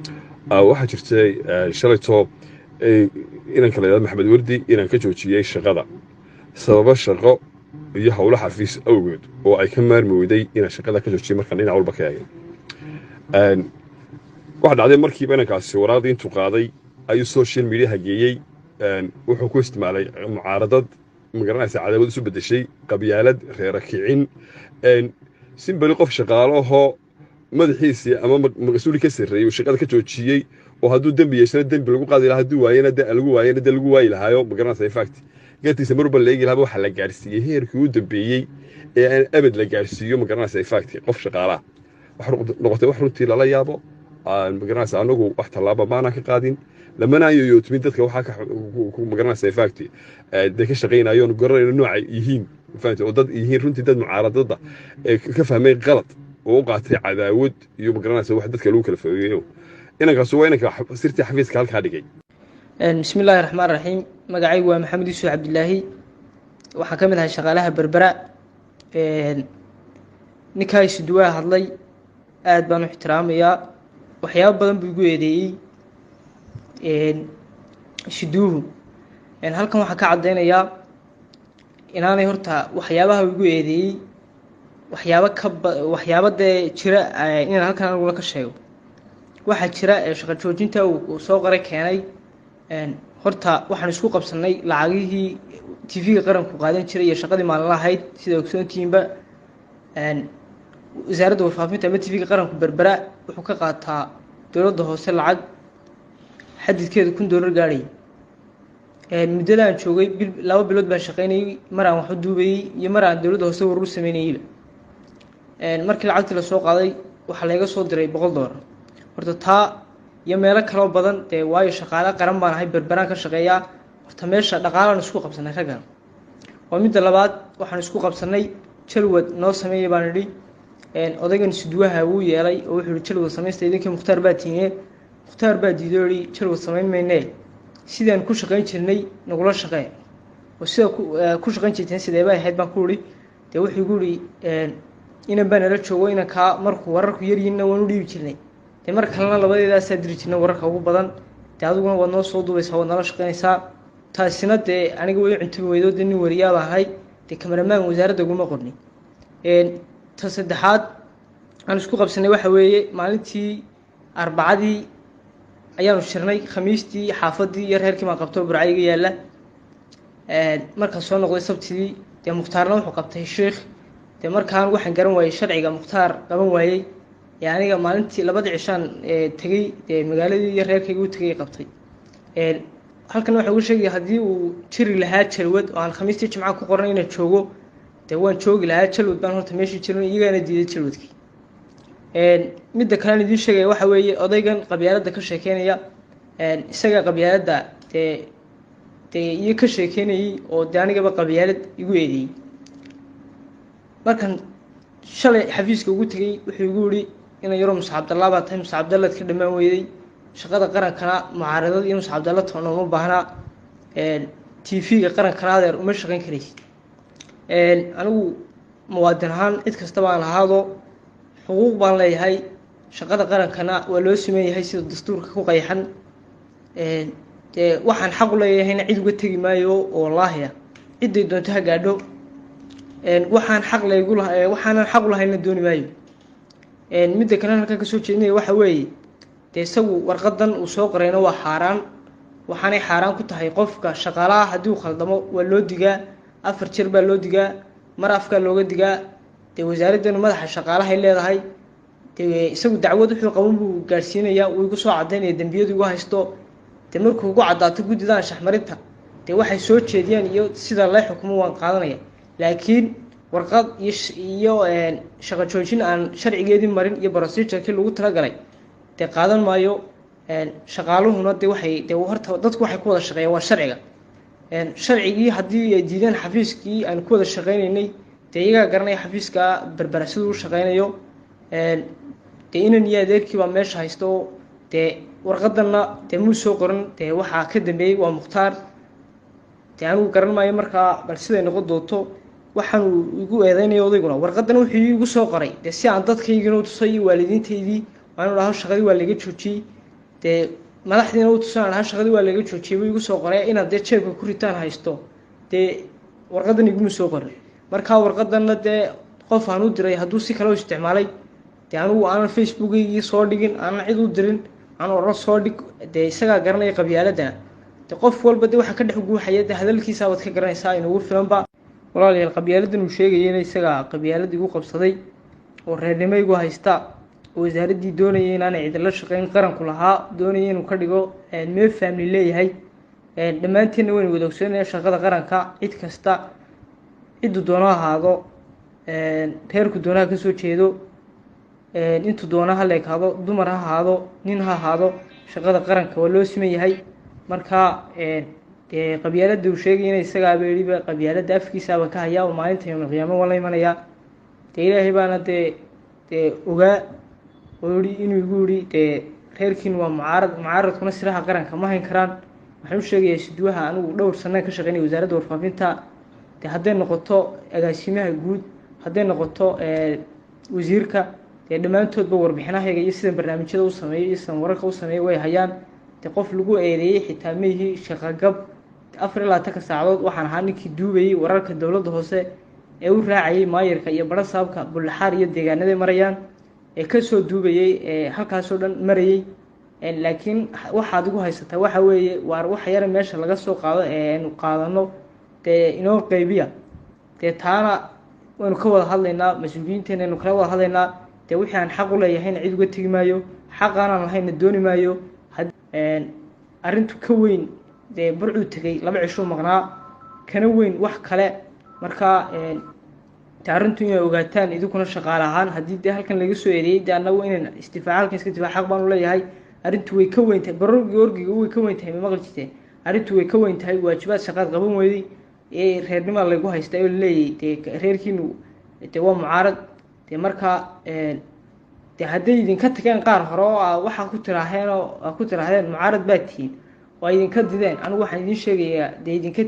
waxaa jirtay shalaytoo inanka la yidhahdo maxamed wardi inaan ka joojiyey shaqada sababo shaqo iyo howlo xafiis awgeed oo ay ka maarmi weyday inaan shaqada ka joojiyey markaan dhinac walba ka eegay waxa dhacday markiiba inankaasi waraaqdii intuu qaaday ayuu social mediaha geeyey wuxuu ku isticmaalay mucaaradad magaranaysa cadaawad isu bedeshay qabyaalad reera kicin simbali qof shaqaalahoo madaxiisii ama mas-uuli ka sarreeyey uu shaqada ka joojiyey oo hadduu dembi yeeshana dembi lagu qaadi lahaa hadduu waayena de lagu waayena de lagu waayi lahaayo magaranaysa infact gartiisa marba la eegi lahaaba waxaa la gaarsiiyey heerkii u dambeeyey ee aan abad la gaarsiiyo magaranaysa infact qof shaqaalaha waxa noqotay wax runtii lala yaabo magaranaysa anagu wax tallaaba maanaan ka qaadin lamana yoyootimin dadka waxaa magaranaysa infact dee ka shaqaynayoon garanayno noocay yihiin infact oo dad yihiin runtii dad mucaaradada ka fahmay qalad oo u qaatay cadaawad iyo magaranaysa wax dadka lagu kala fogeeyo inankaas waa inanka sirtii xafiiska halkaa dhigay bismillaahi raxmaan raxiim magacaygu waa maxamed yuusuf cabdilaahi waxaan ka mid ahay shaqaalaha berbera ninkaa isuduwaha hadlay aad baan u ixtiraamayaa waxyaabo badan buu igu eedeeyey isuduuhu halkan waxaan ka caddaynayaa inaanay horta waxyaabaha igu eedeeyey waxyaabo dee jira inaan halkan aniguna ka sheego waxaa jira shaqo joojinta uu soo qaray keenay horta waxaan isku qabsanay lacagihii tv-ga qaranku qaadan jiray iyo shaqadii maalinla ahayd sida ogsoontihiinba wasaaradda warfaafinta ama tv-ga qaranku berbera wuxuu ka qaataa dowladda hoose lacag xadidkeedu $1 gaadhay muddada aan joogay 2 bilood baan shaqaynayay mar aan wax u duubayey iyo mar aan dowladda hoose warar u sameynayeyba markii lacagtii la soo qaaday waxaa layga soo diray $100 horta taa iyo meelo kaloo badan dee waayo shaqaale qaran baan ahay berberaan ka shaqeeyaa horta meesha dhaqaalaan isku qabsanay raggan waa midda labaad waxaan isku qabsanay jalwad noo sameeyay baan idhi odaygan isuduwaha wuu yeelay oo wuxuu yihi jalwad samaysta idinkii mukhtaar baa tiinee mukhtaar baa diiday oo yihi jalwad samayn maynee sidaan ku shaqayn jirnay nagula shaqee oo sida ku shaqayn jirteen sidee bay ahayd baan ku idhi dee wuxuu igu yihi inan baa nala joogo inankaa markuu wararku yaryihinna waan u dhiibi jirnay dee mar kalena labadeedaasaa diri jirna wararka ugu badan dee adiguna waad noo soo duubaysaa waad nala shaqaynaysaa taasina dee aniga way cuntumi weydo dee nin wariyaa baan ahay dee kameramaan wasaaradda guma qorni ta saddexaad aan isku qabsanay waxa weeye maalintii arbacadii ayaanu shirnay khamiistii xaafadii iyo reerkii baan qabto burcayiga yaalla markaan soo noqday sabtidii dee mukhtaarna wuxuu qabtay sheikh dee markaan waxaan garan waayey sharciga mukhtaar qaban waayey aniga maalintii 2 cishaan tegey dee magaaladii iyo reerkayga u tegay qabtay halkan waxaa ugu sheegaya haddii uu jiri lahaa jalwad oo aan khamiistii jimca ku qoran inaan joogo dee waan joogi lahaa jalwad baan horta meeshii jirin iyagaana diiday jalwadkii midda kalean idiin sheegaya waxa weeye odaygan qabyaaladda ka sheekeynaya isaga qabyaaladda dee iyo ka sheekeynayey oo dee anigaba qabyaalad igu eedeeyey markan shalay xafiiska ugu tegey wuxuu igu yihi ina yaro muse cabdallah baa tahay muse cabdallad ka dhammaan weyday shaqada qarankana mucaaradad iyo muse cabdalla toona uma baahnaa tv-ga qarankana adeer uma shaqayn karaysid anigu muwaadin ahaan cid kasta baan ahaado xuquuq baan leeyahay shaqada qarankana waa loo siman yahay sida dastuurka ku qayxan dee waxaan xaq u leeyahayna cid uga tegi maayo oo wallaahi ah cidday doonto ha gaadho waxaanan xaq u lahayna dooni maayo midda kale halkan ka soo jeedinaya waxa weeye dee isagu warqadan uu soo qorayna waa xaaraan waxaanay xaaraan ku tahay qofka shaqaalaha haddii uu khaldamo waa loo digaa 4 jeer baa loo digaa mar afkaa looga digaa dee wasaaraddeenu madaxa shaqaalahay leedahay dee isagu dacwad wuxuu qaban buu gaadhsiinayaa uu igu soo caddaynaya dembiyadu igu haysto dee markuu ugu caddaato guddidaan shaxmarinta dee waxay soo jeediyaan iyo sida lee xukumo waan qaadanaya laakiin warqad iyo shaqo joojin aan sharcigeedii marin iyo procedure-kii lagu talagalay dee qaadan maayo shaqaaluhuna dee waxay dee horta dadku waxay ku wada shaqeeyaan waa sharciga sharcigii haddii ay diideen xafiiskii aan ku wada shaqaynaynay dee iyagaa garanaya xafiiska berbera siduu u shaqaynayo dee inan iyo adeerkii baa meesha haysto dee warqadanna dee muu soo qoran dee waxaa ka dambeeyey waa mukhtaar dee anigu garan maayo markaa bal siday noqon doonto waxaan uu igu eedeynaya odayguna warqadan wuxuu igu soo qoray dee si aan dadkaygina u tuso iyo waalidiintaydii waan dhaho shaqadii waa laga joojiyey dee madaxdiina u tusaan lahaa shaqadii waa laga joojiyey buu igu soo qoray inaad dee jeebka ku ritaan haysto dee warqadan iguma soo qoray markaa warqadanna dee qof aan u diray hadduu si kale u isticmaalay dee anigu aanan facebookaygii soo dhigin aanan cid u dirin aan oran soo dhig dee isagaa garanaya qabyaaladana dee qof walba dee waxaa ka dhex guuxaya dee hadalkiisa waad ka garanaysaa inugu filanba walaalayaal qabyaaladan uu sheegayena isagaa qabyaalad igu qabsaday oo reernimo igu haysta oo wasaaraddii doonayay inaanay cidila shaqeyn qaranku lahaa doonaya inuu ka dhigo meel family leeyahay dhammaanteedna waynu wada ogsoonaya shaqada qaranka cid kasta cidduu doono ahaado reerku doonaha ka soo jeedo intuu doona ha leekaado dumar ha ahaado nin ha ahaado shaqada qaranka waa loo siman yahay markaa dee qabyaaladda uu sheegayana isagaaba yidhiba qabyaaladda afkiisaaba ka hayaa oo maalinta yowmalqiyaamo waa la imanayaa dee ilaahay baana dee ogaa oo yihi inuu igu yihi dee reerkiin waa mucaaradkuna siraha qaranka ma hayn karaan waxaan u sheegayaa siduwaha anigu dhowr sanaan ka shaqeynaya wasaaradda warfaafinta dee hadday noqoto agaasimaha guud hadday noqoto wasiirka dee dhammaantoodba warbixinahayga iyo sida barnaamijyada u sameeyo iyo sidan wararka u sameeyo way hayaan dee qof lagu eedeeyey xitaa mayhi shaqagab 24 saacadood waxaan ahaa ninkii duubayey wararka dowladda hoose ee u raacayay maayirka iyo badha saabka bullaxaar iyo deegaanaday marayaan ee kasoo duubayey ee halkaasoo dhan marayey laakiin waxaad igu haysataa waxa weeye waar waxa yara meesha laga soo qaado ee aynu qaadano dee inoo qaybiya dee taana waynu ka wada hadlaynaa mas-uuliyiinteena aynu kala wada hadlaynaa dee wixii aan xaq u leeyahayna cid uga tegi maayo xaq aanaan lahayna dooni maayo arrintu ka weyn dee burcuu tegay 2 cisho maqnaa kana weyn wax kale markaa dee arrintu inay ogaataan idinkuna shaqaale ahaan haddii dee halkan laga soo eedeeyey dee annagu inaan istifaac halkan iska difaac xaq baan u leeyahay arrintu way ka weyn tahay barorgii orgiga way ka weyn tahay ma maqli jirteen arrintu way ka weyn tahay waajibaad shaqaad qaban weyday ee reernimada lagu haysta oo leeyahay dee reerkiinu dee waa mucaarad dee markaa dee hadday idinka tageen qaar hore oo waxaa ku tiraahdeen mucaarad baa tihiin oo idinka dideen anigu waxaan idiin sheegayaa dee idinka